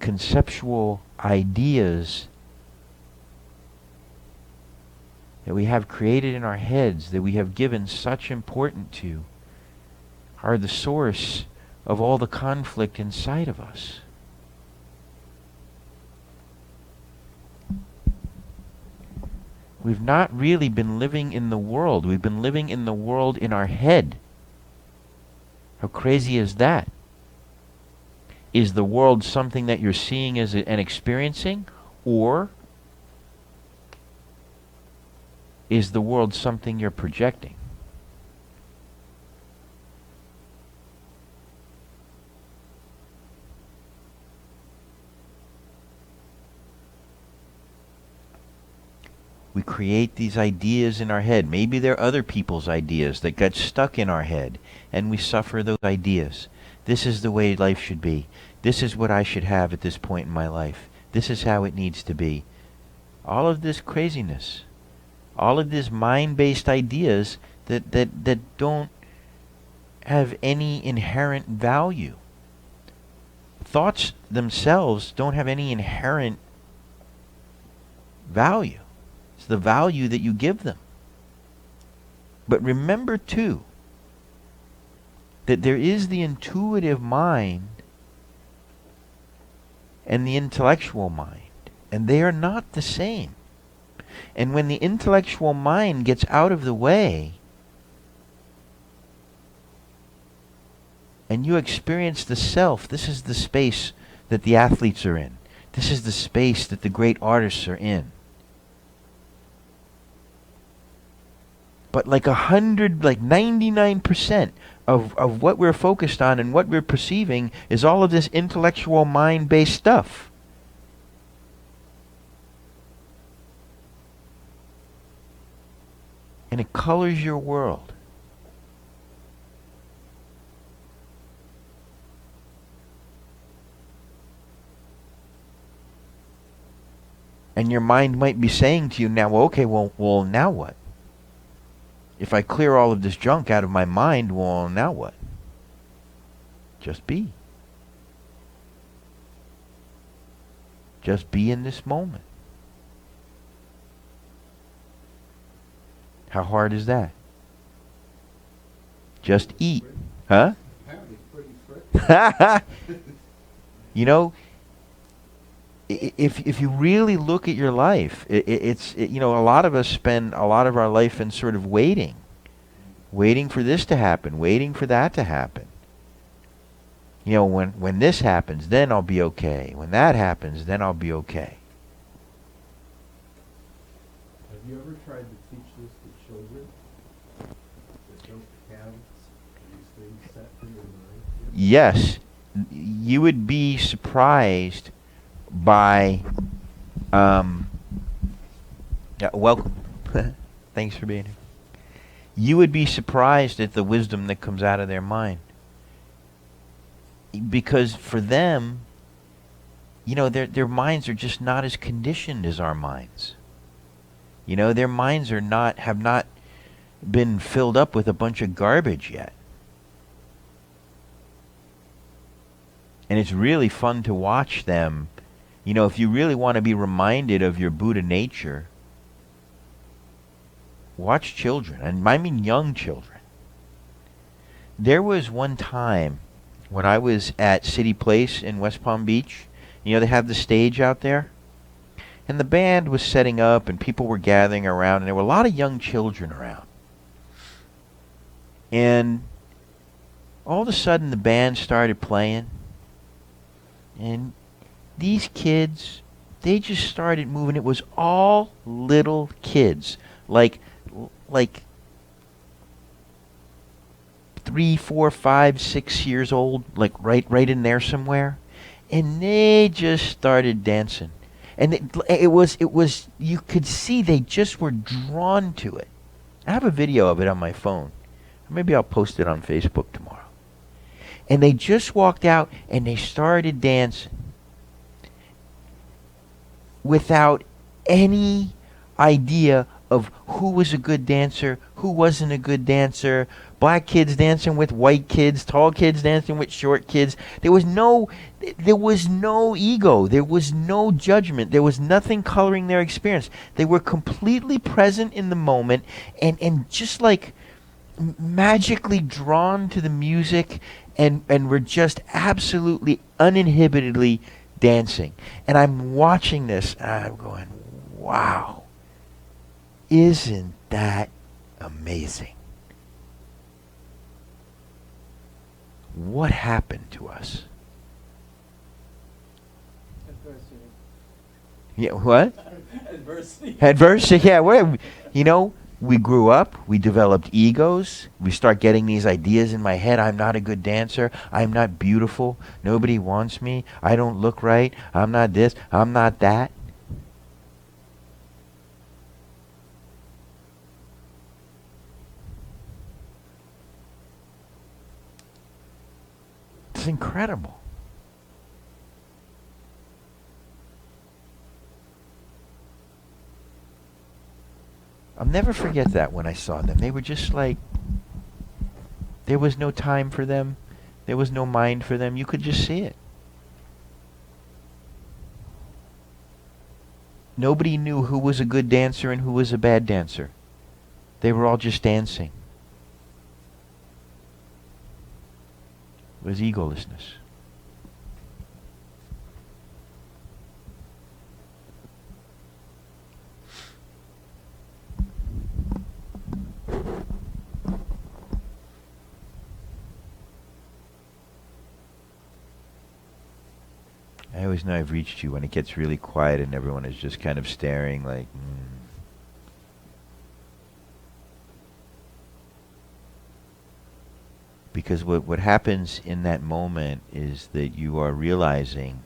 conceptual ideas that we have created in our heads, that we have given such importance to, are the source of all the conflict inside of us. We've not really been living in the world. We've been living in the world in our head. How crazy is that? Is the world something that you're seeing as and experiencing, or is the world something you're projecting? We create these ideas in our head. Maybe they're other people's ideas that got stuck in our head, and we suffer those ideas. This is the way life should be. This is what I should have at this point in my life. This is how it needs to be. All of this craziness. All of these mind-based ideas that don't have any inherent value. Thoughts themselves don't have any inherent value. It's the value that you give them. But remember too, that there is the intuitive mind and the intellectual mind, and they are not the same. And when the intellectual mind gets out of the way, and you experience the self, this is the space that the athletes are in. This is the space that the great artists are in. But like 99% of what we're focused on and what we're perceiving is all of this intellectual mind-based stuff. And it colors your world. And your mind might be saying to you now, okay, well, now what? If I clear all of this junk out of my mind, well, now what? Just be. Just be in this moment. How hard is that? Just eat. Huh? You know, if you really look at your life, it's you know, a lot of us spend a lot of our life in sort of waiting for this to happen, waiting for that to happen. You know, when this happens, then I'll be okay. When that happens, then I'll be okay. Have you ever tried to teach this to children that don't have these things set in their mind? Yes, you would be surprised by yeah, welcome. Thanks for being here. You would be surprised at the wisdom that comes out of their mind. Because for them, you know, their minds are just not as conditioned as our minds. You know, their minds have not been filled up with a bunch of garbage yet. And it's really fun to watch them. You know, if you really want to be reminded of your Buddha nature, watch children, and I mean young children. There was one time when I was at City Place in West Palm Beach. You know, they have the stage out there. And the band was setting up, and people were gathering around, and there were a lot of young children around. And all of a sudden, the band started playing. And these kids, they just started moving. It was all little kids, like 3, 4, 5, 6 years old, like right in there somewhere, and they just started dancing. And it was you could see they just were drawn to it. I have a video of it on my phone. Maybe I'll post it on Facebook tomorrow. And they just walked out and they started dancing without any idea of who was a good dancer, who wasn't a good dancer, black kids dancing with white kids, tall kids dancing with short kids. There was no ego. There was no judgment. There was nothing coloring their experience. They were completely present in the moment and just like magically drawn to the music and were just absolutely uninhibitedly dancing. And I'm watching this and I'm going, wow, isn't that amazing? What happened to us? Adversity. Yeah, what? Adversity. Adversity, yeah. We grew up, we developed egos, we start getting these ideas in my head. I'm not a good dancer, I'm not beautiful, nobody wants me, I don't look right, I'm not this, I'm not that. It's incredible. I'll never forget that when I saw them. They were just like, there was no time for them. There was no mind for them. You could just see it. Nobody knew who was a good dancer and who was a bad dancer. They were all just dancing. It was egolessness. I always know I've reached you when it gets really quiet and everyone is just kind of staring like, Because what happens in that moment is that you are realizing,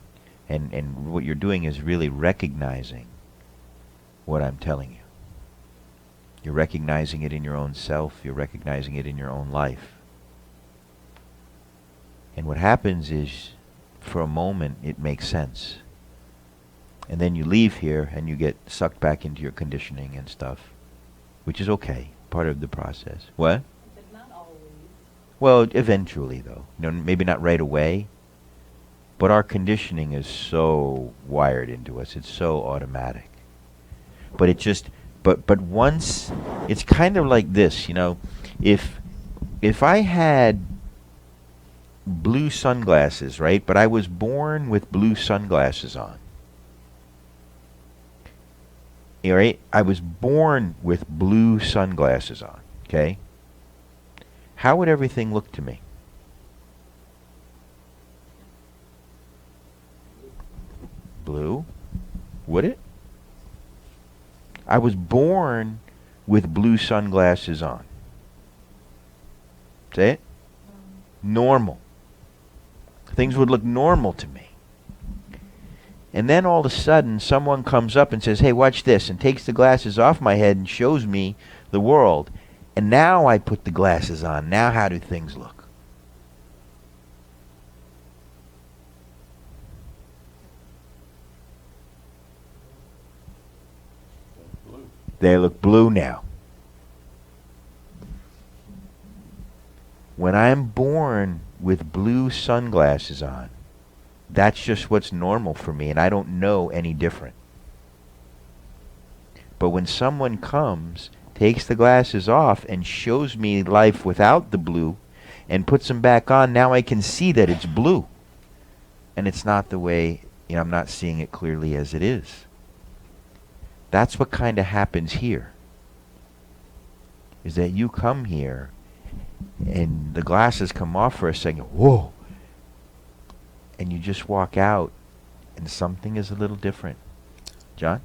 and what you're doing is really recognizing what I'm telling you. You're recognizing it in your own self. You're recognizing it in your own life. And what happens is, for a moment, it makes sense. And then you leave here and you get sucked back into your conditioning and stuff, which is okay, part of the process. What? But not always. Well, eventually, though. Maybe not right away, but our conditioning is so wired into us. It's so automatic. But it just, but once, it's kind of like this, if I had blue sunglasses, right? But I was born with blue sunglasses on. All right? I was born with blue sunglasses on, okay? How would everything look to me? Blue? Would it? I was born with blue sunglasses on. Say it? Normal. Things would look normal to me. And then all of a sudden, someone comes up and says, hey, watch this, and takes the glasses off my head and shows me the world. And now I put the glasses on. Now how do things look? Blue. They look blue now. When I'm born with blue sunglasses on, that's just what's normal for me, and I don't know any different. But when someone comes, takes the glasses off, and shows me life without the blue, and puts them back on, now I can see that it's blue. And it's not the way, I'm not seeing it clearly as it is. That's what kind of happens here. Is that you come here, and the glasses come off for a second, whoa, and you just walk out, and something is a little different. John?